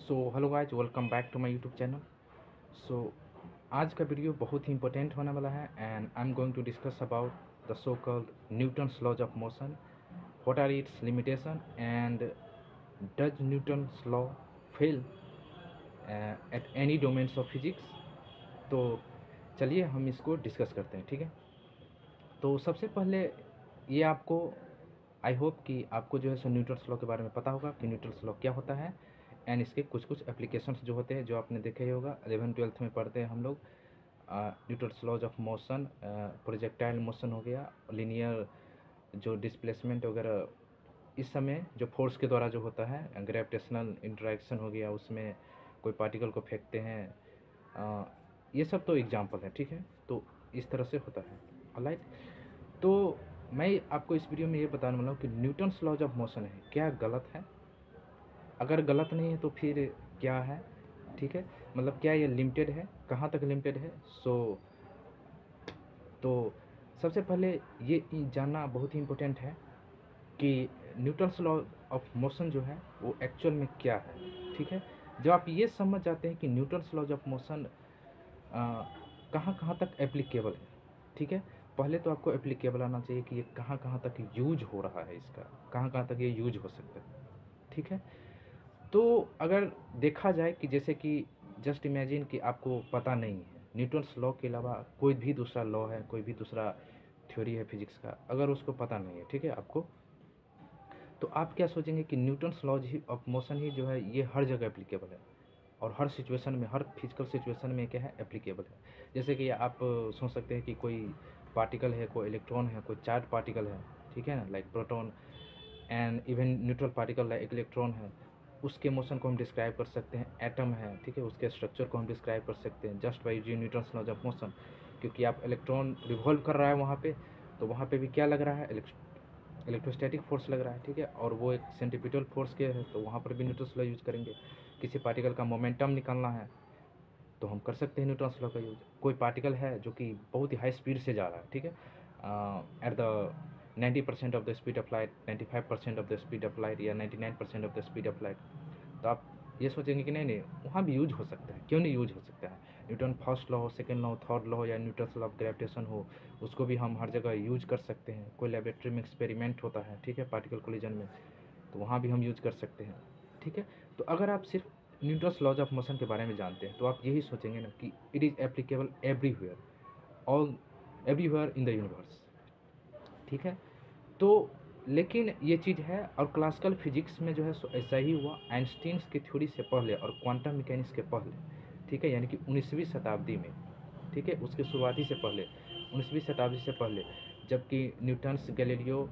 So hello guys, welcome back to my YouTube channel. So आज का video बहुत ही इंपॉर्टेंट होने वाला है and I am going to discuss about the so called Newton's laws of motion, what are its limitation and does Newton's law fail at any domains of physics. तो चलिए हम इसको डिस्कस करते हैं, ठीक है। तो सबसे पहले ये आपको, आई होप कि आपको जो है सो न्यूटन्स लॉ के बारे में पता होगा कि न्यूटन्स लॉ क्या होता है एंड इसके कुछ कुछ एप्लीकेशंस जो होते हैं जो आपने देखे ही होगा। 11th-12th में पढ़ते हैं हम लोग Newton's laws of motion, projectile motion हो गया, लीनियर जो डिस्प्लेसमेंट वगैरह इस समय जो फोर्स के द्वारा जो होता है, ग्रेविटेशनल इंटरेक्शन हो गया, उसमें कोई पार्टिकल को फेंकते हैं, ये सब तो एग्जाम्पल है, ठीक है। तो इस तरह से होता है, ऑलराइट। तो मैं आपको इस वीडियो में ये बताने वाला हूँ कि न्यूटन्स लॉज ऑफ मोशन है क्या गलत है, अगर गलत नहीं है तो फिर क्या है, ठीक है। मतलब क्या ये लिमिटेड है, कहाँ तक लिमिटेड है। तो सबसे पहले ये जानना बहुत ही इम्पोर्टेंट है कि न्यूटन्स लॉ ऑफ मोशन जो है वो एक्चुअल में क्या है, ठीक है। जब आप ये समझ जाते हैं कि न्यूटन्स लॉज ऑफ मोशन कहाँ कहाँ तक एप्लीकेबल है, ठीक है। पहले तो आपको एप्लीकेबल आना चाहिए कि ये कहाँ कहाँ तक यूज हो रहा है, इसका कहाँ कहाँ तक ये यूज हो सकता है, ठीक है। तो अगर देखा जाए कि जैसे कि जस्ट इमेजिन कि आपको पता नहीं है न्यूटन्स लॉ के अलावा कोई भी दूसरा लॉ है, कोई भी दूसरा थ्योरी है फिजिक्स का, अगर उसको पता नहीं है, ठीक है आपको, तो आप क्या सोचेंगे कि न्यूटन्स लॉज ही ऑफ मोशन ही जो है ये हर जगह एप्लीकेबल है और हर सिचुएशन में, हर फिजिकल सिचुएशन में क्या है एप्लीकेबल है। जैसे कि आप सोच सकते हैं कि कोई पार्टिकल है, कोई इलेक्ट्रॉन है, कोई चार्ज पार्टिकल है, ठीक है ना, like proton and even neutral particle like electron है, उसके मोशन को हम डिस्क्राइब कर सकते हैं। एटम है, ठीक है, उसके स्ट्रक्चर को हम डिस्क्राइब कर सकते हैं जस्ट बाई जी न्यूटन्स लॉज ऑफ मोशन, क्योंकि आप इलेक्ट्रॉन रिवॉल्व कर रहा है वहाँ पे, तो वहाँ पे भी क्या लग रहा है, इलेक्ट्रोस्टैटिक फोर्स लग रहा है, ठीक है, और वो एक सेंट्रीपिटल फोर्स के है, तो वहाँ पर भी न्यूटन्स लॉ यूज करेंगे। किसी पार्टिकल का मोमेंटम निकालना है तो हम कर सकते हैं न्यूटन्स लॉ का यूज। कोई पार्टिकल है जो कि बहुत ही हाई स्पीड से जा रहा है, ठीक है, at the 90% of the speed of light, 95% of the speed of light या 99% of the speed of light, तो आप ये सोचेंगे कि नहीं नहीं वहाँ भी यूज हो सकता है, क्यों नहीं यूज हो सकता है। न्यूटन फर्स्ट लॉ हो, सेकेंड लॉ हो, थर्ड लॉ हो या न्यूटन्स लॉ ऑफ ग्रेविटेशन हो, उसको भी हम हर जगह यूज कर सकते हैं। कोई लेबोरेटरी में एक्सपेरिमेंट होता है, ठीक है, पार्टिकल कोलिजन में, तो वहाँ भी हम यूज कर सकते हैं, ठीक है। तो अगर आप सिर्फ न्यूटन्स लॉज ऑफ मोशन के बारे में जानते हैं तो आप यही सोचेंगे ना कि it is applicable everywhere, all everywhere in the universe, ठीक है। तो लेकिन ये चीज़ है, और क्लासिकल फिजिक्स में जो है सो ऐसा ही हुआ आइंस्टीन्स की थ्योरी से पहले और क्वांटम मैकेनिक्स के पहले, ठीक है, यानी कि 19वीं शताब्दी में, ठीक है, उसके शुरुआती से पहले, 19वीं शताब्दी से पहले, जबकि न्यूटन्स, गैलीलियो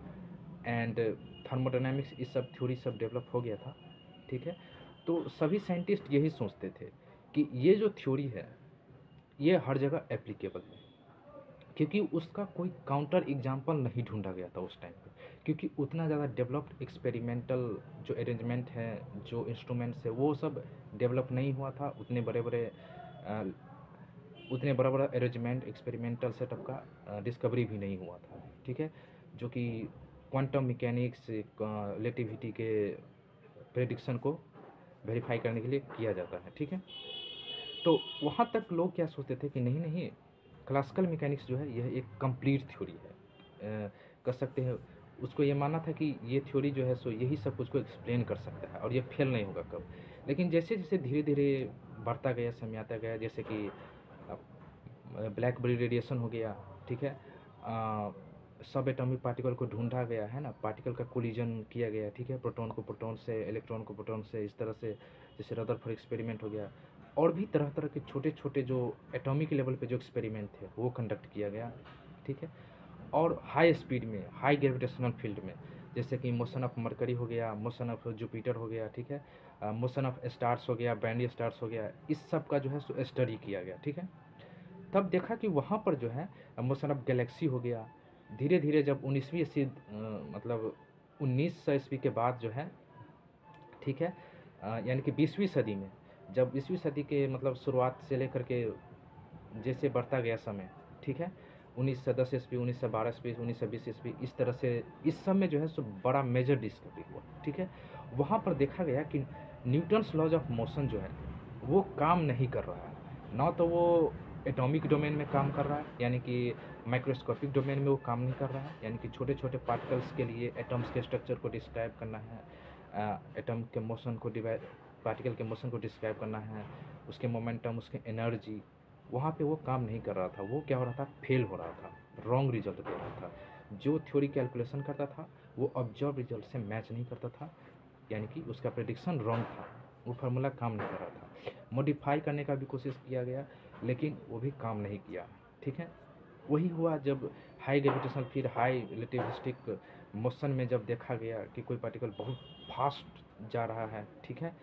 एंड थर्मोडायनामिक्स इस सब थ्योरी सब डेवलप हो गया था, ठीक है। तो सभी साइंटिस्ट यही सोचते थे कि ये जो थ्योरी है ये हर जगह एप्लीकेबल है, क्योंकि उसका कोई काउंटर एग्जाम्पल नहीं ढूंढा गया था उस टाइम पे, क्योंकि उतना ज़्यादा डेवलप्ड एक्सपेरिमेंटल जो अरेंजमेंट है, जो इंस्ट्रूमेंट्स है, वो सब डेवलप नहीं हुआ था। उतने बड़ा बड़ा अरेंजमेंट एक्सपेरिमेंटल सेटअप का डिस्कवरी भी नहीं हुआ था, ठीक है, जो कि क्वांटम मैकेनिक्स, रिलेटिविटी के प्रेडिक्शन को वेरीफाई करने के लिए किया जाता है, ठीक है। तो वहाँ तक लोग क्या सोचते थे कि नहीं नहीं क्लासिकल मैकेनिक्स जो है यह एक कंप्लीट थ्योरी है, कर सकते हैं। उसको ये मानना था कि ये थ्योरी जो है सो यही सब कुछ को एक्सप्लेन कर सकता है और ये फेल नहीं होगा कब। लेकिन जैसे जैसे धीरे धीरे बढ़ता गया, समय आता गया, जैसे कि ब्लैक बॉडी रेडिएशन हो गया, ठीक है, सब एटॉमिक पार्टिकल को ढूंढा गया है ना, पार्टिकल का कोलिजन किया गया, ठीक है, प्रोटॉन को प्रोटॉन से, इलेक्ट्रॉन को प्रोटॉन से, इस तरह से, जैसे रदरफोर्ड एक्सपेरिमेंट हो गया, और भी तरह तरह के छोटे छोटे जो एटॉमिक लेवल पे जो एक्सपेरिमेंट थे वो कंडक्ट किया गया, ठीक है। और हाई स्पीड में, हाई ग्रेविटेशनल फील्ड में, जैसे कि मोशन ऑफ मरकरी हो गया, मोशन ऑफ जुपिटर हो गया, ठीक है, मोशन ऑफ स्टार्स हो गया, बैंडी स्टार्स हो गया, इस सब का जो है सो स्टडी किया गया, ठीक है। तब देखा कि वहाँ पर जो है मोशन ऑफ गैलेक्सी हो गया। धीरे धीरे जब 19वीं ईस्वी, मतलब 1900 ईस्वी के बाद जो है, ठीक है, यानी कि 20वीं सदी में, जब 20वीं सदी के मतलब शुरुआत से लेकर के जैसे बढ़ता गया समय, ठीक है, 1910 ईस्वी, 1912 ईस्वी, 1920 ईस्वी, इस तरह से इस सब में जो है सो बड़ा मेजर डिस्कवरी हुआ, ठीक है। वहाँ पर देखा गया कि न्यूटन्स लॉज ऑफ मोशन जो है वो काम नहीं कर रहा है। ना तो वो एटॉमिक डोमेन में काम कर रहा है, यानी कि माइक्रोस्कोपिक डोमेन में वो काम नहीं कर रहा है, यानी कि छोटे छोटे पार्टिकल्स के लिए एटम्स के स्ट्रक्चर को डिस्क्राइब करना है, एटम के मोशन को पार्टिकल के मोशन को डिस्क्राइब करना है, उसके मोमेंटम, उसके एनर्जी, वहाँ पे वो काम नहीं कर रहा था। वो क्या हो रहा था, फेल हो रहा था, रॉन्ग रिजल्ट दे रहा था। जो थ्योरी कैलकुलेशन करता था वो ऑब्जर्व रिजल्ट से मैच नहीं करता था, यानी कि उसका प्रेडिक्शन रॉन्ग था, वो फार्मूला काम नहीं कर रहा था। मॉडिफाई करने का भी कोशिश किया गया लेकिन वो भी काम नहीं किया। ठीक है, वही हुआ जब हाई ग्रेविटेशनल फिर हाई रिलेटिविस्टिक मोशन में जब देखा गया कि कोई पार्टिकल बहुत फास्ट जा रहा है, ठीक है,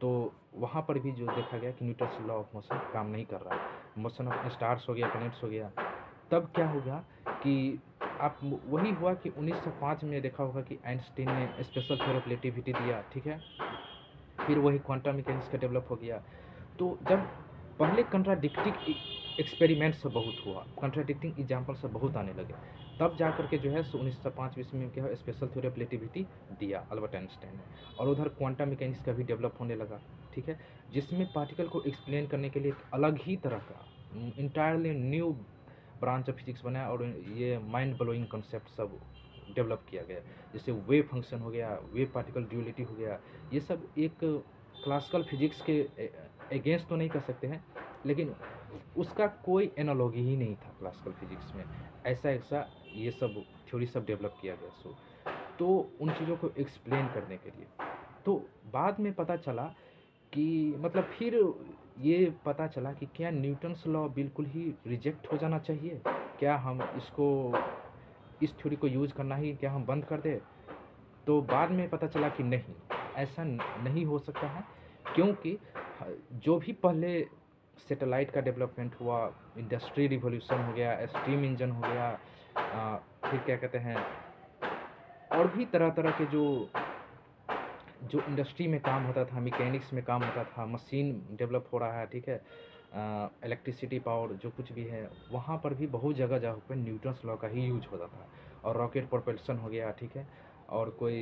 तो वहाँ पर भी जो देखा गया कि न्यूटन्स लॉ ऑफ मोशन काम नहीं कर रहा है। मोशन ऑफ स्टार्स हो गया, प्लैनेट्स हो गया। तब क्या होगा कि आप वही हुआ कि 1905 में देखा होगा कि आइंस्टीन ने स्पेशल थ्योरी ऑफ रिलेटिविटी दिया, ठीक है, फिर वही क्वांटम मैकेनिक्स का डेवलप हो गया। तो जब पहले कंट्राडिक्टिंग एक्सपेरिमेंट्स बहुत हुआ, कंट्राडिक्टिंग एग्जाम्पल्स बहुत आने लगे, तब जा कर के जो है 1905 ईस्वी में क्या है स्पेशल थ्योरी ऑफ रिलेटिविटी दिया अल्बर्ट आइंस्टाइन ने, और उधर क्वांटम मैकेनिक्स का भी डेवलप होने लगा, ठीक है, जिसमें पार्टिकल को एक्सप्लेन करने के लिए एक अलग ही तरह का entirely new branch of physics बनाया, और ये माइंड ब्लोइंग कंसेप्ट सब डेवलप किया गया, जैसे वेव फंक्शन हो गया, वेव पार्टिकल ड्यूअलिटी हो गया। ये सब एक क्लासिकल फिजिक्स के अगेंस्ट तो नहीं कर सकते हैं, लेकिन उसका कोई एनालॉगी ही नहीं था क्लासिकल फिजिक्स में। ऐसा ऐसा ये सब थ्योरी सब डेवलप किया गया। तो उन चीज़ों को एक्सप्लेन करने के लिए तो बाद में पता चला कि मतलब फिर ये पता चला कि क्या न्यूटन्स लॉ बिल्कुल ही रिजेक्ट हो जाना चाहिए, क्या हम इसको इस थ्योरी को यूज़ करना ही क्या हम बंद कर दें। तो बाद में पता चला कि नहीं, ऐसा नहीं हो सकता है, क्योंकि जो भी पहले सैटेलाइट का डेवलपमेंट हुआ, इंडस्ट्री रिवॉल्यूशन हो गया, स्टीम इंजन हो गया, फिर क्या कहते हैं और भी तरह तरह के जो जो इंडस्ट्री में काम होता था, मैकेनिक्स में काम होता था, मशीन डेवलप हो रहा है, ठीक है, इलेक्ट्रिसिटी पावर जो कुछ भी है, वहाँ पर भी बहुत जगह जगह पर न्यूटन्स लॉ का ही यूज होता था। और रॉकेट प्रोपल्शन हो गया, ठीक है, और कोई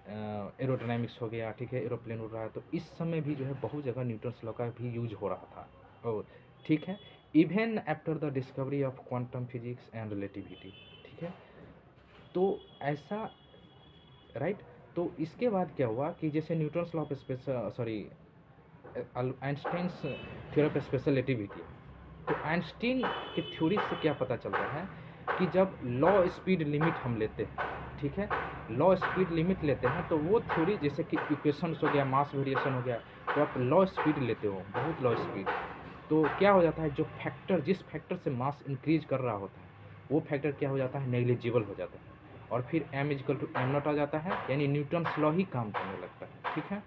एरोडायनामिक्स हो गया, ठीक है, एरोप्लेन उड़ रहा है, तो इस समय भी जो है बहुत जगह न्यूटन्स लॉ का भी यूज हो रहा था। और ठीक है, even after the discovery of quantum physics and relativity, ठीक है, तो ऐसा राइट। तो इसके बाद क्या हुआ कि जैसे Newton's law of special Einstein's theory of special relativity, तो आइंस्टीन के थ्योरी से क्या पता चलता है कि जब लॉ स्पीड लिमिट हम लेते हैं, ठीक है, लॉ स्पीड लिमिट लेते हैं, तो वो थ्योरी जैसे कि इक्वेशंस हो गया, मास वेरिएशन हो गया, तो आप लॉ स्पीड लेते हो, बहुत लॉ स्पीड, तो क्या हो जाता है, जो फैक्टर जिस फैक्टर से मास इंक्रीज कर रहा होता है वो फैक्टर क्या हो जाता है, नेग्लिजिबल हो जाता है, और फिर m equal to m naught आ जाता है, यानी न्यूटन्स लॉ ही काम करने लगता है, ठीक है।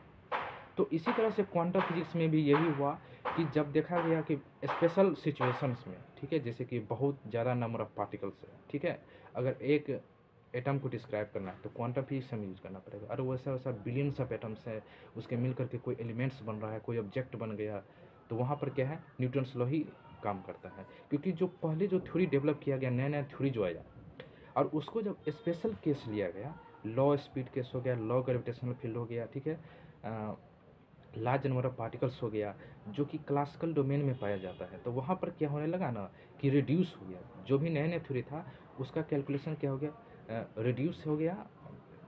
तो इसी तरह से क्वांटम फिजिक्स में भी यही हुआ कि जब देखा गया कि स्पेशल सिचुएशंस में, ठीक है, जैसे कि बहुत ज़्यादा नंबर ऑफ पार्टिकल्स है, ठीक है, अगर एक एटम को डिस्क्राइब करना है तो क्वांटम फिजिक्स हमें यूज़ करना पड़ेगा, और वैसा वैसा बिलियंस ऑफ एटम्स है, उसके मिल करके कोई एलिमेंट्स बन रहा है, कोई ऑब्जेक्ट बन गया, तो वहाँ पर क्या है, न्यूटन्स लॉ ही काम करता है, क्योंकि जो पहले जो थ्योरी डेवलप किया गया, नया नया थ्योरी जो आया, और उसको जब स्पेशल केस लिया गया, लॉ स्पीड केस हो गया, लॉ ग्रेविटेशनल फील्ड हो गया, ठीक है, लार्ज नंबर ऑफ पार्टिकल्स हो गया, जो कि क्लासिकल डोमेन में पाया जाता है, तो वहाँ पर क्या होने लगा ना कि रिड्यूस हो गया, जो भी नया नया थ्योरी था उसका कैलकुलेशन क्या हो गया, रिड्यूस हो गया,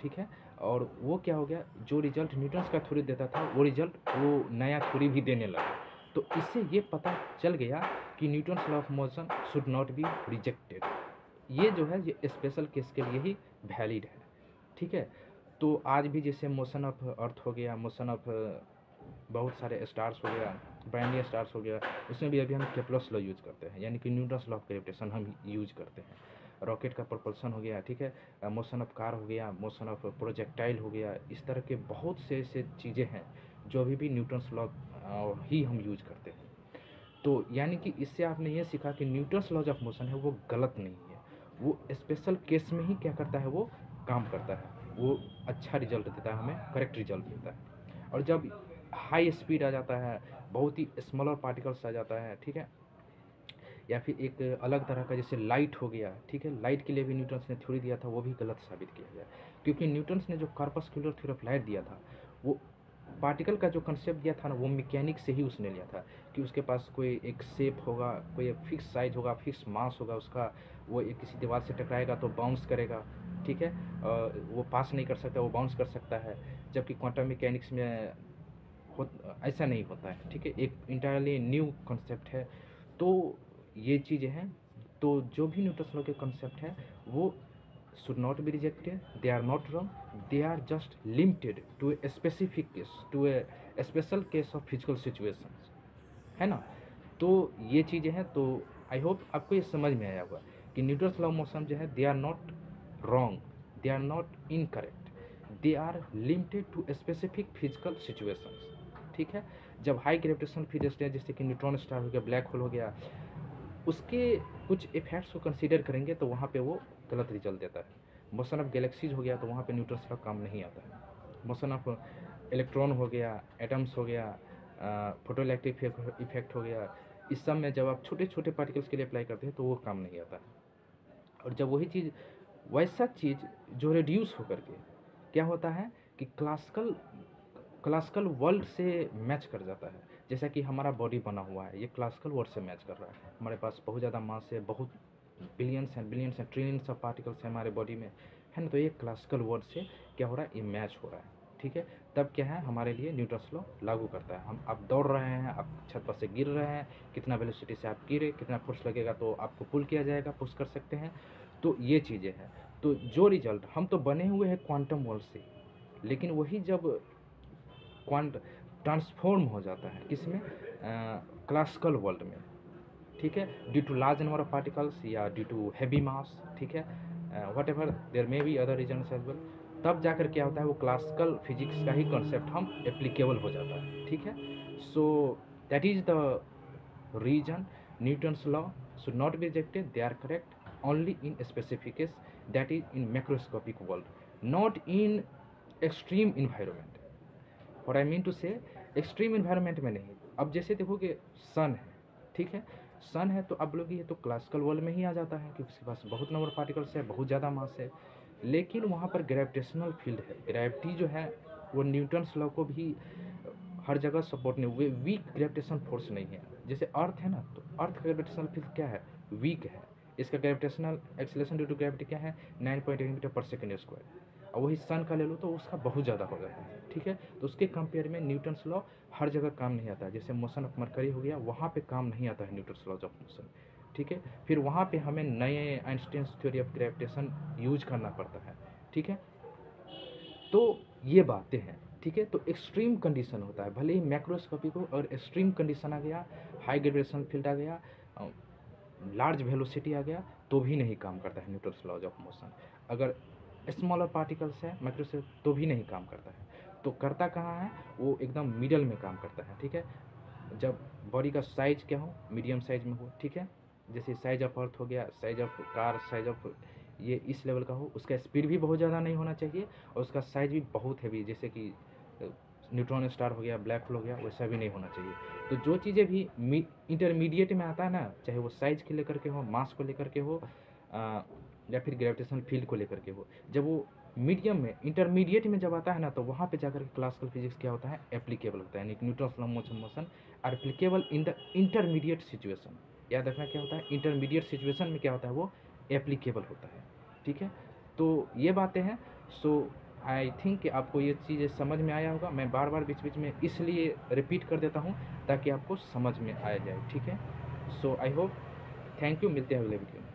ठीक है, और वो क्या हो गया, जो रिजल्ट न्यूटन्स का थ्योरी देता था वो रिजल्ट वो नया थ्योरी भी देने लगा। तो इससे ये पता चल गया कि Newton's law of motion should not be rejected, ये जो है ये स्पेशल केस के लिए ही वैलिड है, ठीक है। तो आज भी जैसे मोशन ऑफ अर्थ हो गया, मोशन ऑफ बहुत सारे स्टार्स हो गया, ब्राइनियर स्टार्स हो गया, उसमें भी अभी हम केप्लर्स लॉ यूज करते हैं, यानी कि न्यूटन्स लॉ ऑफ ग्रेविटेशन हम यूज करते हैं। रॉकेट का प्रोपल्सन हो गया, ठीक है, मोशन ऑफ कार हो गया, मोशन ऑफ प्रोजेक्टाइल हो गया, इस तरह के बहुत से ऐसे चीज़ें हैं जो अभी भी न्यूटन्स लॉ ही हम यूज करते हैं। तो यानी कि इससे आपने ये सीखा कि न्यूटन्स लॉज ऑफ मोशन है वो गलत नहीं है, वो स्पेशल केस में ही क्या करता है, वो काम करता है, वो अच्छा रिजल्ट देता है, हमें करेक्ट रिजल्ट देता है। और जब हाई स्पीड आ जाता है, बहुत ही स्मॉलर पार्टिकल्स आ जाता है, ठीक है, या फिर एक अलग तरह का जैसे लाइट हो गया, ठीक है, लाइट के लिए भी न्यूटन्स ने थ्योरी दिया था, वो भी गलत साबित किया गया, क्योंकि न्यूटन्स ने जो कॉर्पस्कुलर थ्योरी ऑफ लाइट दिया था वो पार्टिकल का जो कंसेप्ट दिया था ना, वो मैकेनिक्स से ही उसने लिया था कि उसके पास कोई एक शेप होगा, कोई एक फिक्स साइज होगा, फिक्स मास होगा उसका, वो एक किसी दीवार से टकराएगा तो बाउंस करेगा, ठीक है, वो पास नहीं कर सकता, वो बाउंस कर सकता है, जबकि क्वांटम मैकेनिक्स में ऐसा नहीं होता है, ठीक है, एक इंटायरली न्यू कॉन्सेप्ट है। तो ये चीज़ें हैं, तो जो भी न्यूटन्स लॉ के कॉन्सेप्ट है वो should not be rejected, they are not wrong, they are just limited to a specific case, to a special case of physical situations, है ना। तो ये चीज़ें हैं, तो आई होप आपको ये समझ में आया होगा कि न्यूटन्स लॉ मोशन जो है they are not wrong, they are not incorrect, they are limited to specific physical situations, ठीक है। जब हाई ग्रेविटेशनल फील्ड स्टेट जैसे कि न्यूट्रॉन स्टार हो गया, ब्लैक होल हो गया, उसके कुछ इफेक्ट्स को कंसीडर करेंगे तो वहाँ पे वो गलत रिजल्ट देता है। मोशन ऑफ गैलेक्सीज हो गया तो वहाँ पे न्यूटन्स लॉ काम नहीं आता है। मोशन ऑफ इलेक्ट्रॉन हो गया, एटम्स हो गया, फोटोइलेक्ट्रिक इफेक्ट हो गया, इस सब में जब आप छोटे छोटे पार्टिकल्स के लिए अप्लाई करते हैं तो वो काम नहीं आता है। और जब वही चीज़, वैसा चीज़ जो रिड्यूस होकर के क्या होता है कि क्लासिकल वर्ल्ड से मैच कर जाता है। जैसा कि हमारा बॉडी बना हुआ है, ये क्लासिकल वर्ल्ड से मैच कर रहा है। हमारे पास बहुत ज़्यादा मास है, बहुत billions and trillions of particles हैं हमारे बॉडी में, है ना। तो ये क्लासिकल वर्ल्ड से क्या हो रहा है, ये मैच हो रहा है, ठीक है। तब क्या है, हमारे लिए न्यूटन्स लॉ लागू करता है। हम आप दौड़ रहे हैं, आप छत पर से गिर रहे हैं, कितना वेलोसिटी से आप गिरे, कितना फोर्स लगेगा तो आपको पुल किया जाएगा, पुश कर सकते हैं। तो ये चीज़ें हैं। तो जो रिजल्ट, हम तो बने हुए हैं क्वांटम वर्ल्ड से, लेकिन वही जब क्वांट ट्रांसफॉर्म हो जाता है किसमें, क्लासिकल वर्ल्ड में, ठीक है, due to large number of particles या ड्यू टू हैवी मास, ठीक है, whatever there may be other reasons as well, तब जाकर क्या होता है, वो क्लासिकल फिजिक्स का ही कॉन्सेप्ट हम एप्लीकेबल हो जाता है, ठीक है। So that is the reason Newton's law should not be rejected, they are correct only in specific case, that is in macroscopic world, not in extreme environment. What I mean to say, extreme environment में नहीं। अब जैसे देखोगे सन है, ठीक है, सन है तो अब लोग ये तो क्लासिकल वर्ल्ड में ही आ जाता है क्योंकि उसके पास बहुत नंबर पार्टिकल्स है, बहुत ज़्यादा मास है, लेकिन वहाँ पर ग्रेविटेशनल फील्ड है, ग्रेविटी जो है वो न्यूटन्स लॉ को भी हर जगह सपोर्ट नहीं हुए, वीक ग्रेविटेशन फोर्स नहीं है। जैसे अर्थ है ना, तो अर्थ का ग्रेविटेशनल फील्ड क्या है, वीक है, इसका gravitational acceleration due to gravity क्या है, 9.8 मीटर पर सेकेंड स्क्वायर। और वही सन का ले लो तो उसका बहुत ज़्यादा हो जाता है, ठीक है। तो उसके कंपेयर में न्यूटन्स लॉ हर जगह काम नहीं आता है। जैसे मोशन ऑफ मरकरी हो गया, वहाँ पे काम नहीं आता है न्यूटन्स लॉज ऑफ मोशन, ठीक है। फिर वहाँ पे हमें नए Einstein's theory of gravitation use करना पड़ता है, ठीक है। तो ये बातें हैं, ठीक है। तो एक्सट्रीम कंडीशन होता है, भले ही मैक्रोस्कोपिक हो, और एक्सट्रीम कंडीशन आ गया, हाई ग्रेविटेशनल फील्ड आ गया, लार्ज वेलोसिटी आ गया, तो भी नहीं काम करता है न्यूटन्स लॉज ऑफ मोशन। अगर स्मॉलर पार्टिकल्स है माइक्रोस्कोप तो भी नहीं काम करता है। तो करता कहाँ है, वो एकदम मिडल में काम करता है, ठीक है। जब बॉडी का साइज क्या हो, मीडियम साइज में हो, ठीक है। जैसे साइज ऑफ अर्थ हो गया, size of car, size of ये इस लेवल का हो, उसका स्पीड भी बहुत ज़्यादा नहीं होना चाहिए, और उसका साइज भी बहुत हैवी, जैसे कि न्यूट्रॉन स्टार हो गया, ब्लैक होल हो गया, वैसा भी नहीं होना चाहिए। तो जो चीज़ें भी इंटरमीडिएट में आता है ना, चाहे वो साइज के लेकर के हो, मास को लेकर के हो, या फिर ग्रेविटेशनल फील्ड को लेकर के हो, जब वो मीडियम में, इंटरमीडिएट में जब आता है ना, तो वहाँ पे जाकर के क्लासिकल फिजिक्स क्या होता है, एप्लीकेबल होता है। यानी Newton's law of motion are applicable in the intermediate situation. याद रखना क्या होता है, इंटरमीडिएट सिचुएशन में क्या होता है, वो एप्लीकेबल होता है, ठीक है। तो ये बातें हैं। सो आई थिंक कि आपको ये चीज़ें समझ में आया होगा। मैं बार बार बीच बीच में इसलिए रिपीट कर देता हूँ ताकि आपको समझ में आ जाए, ठीक है। सो आई होप, थैंक यू, मिलते हैं अगले वीडियो में।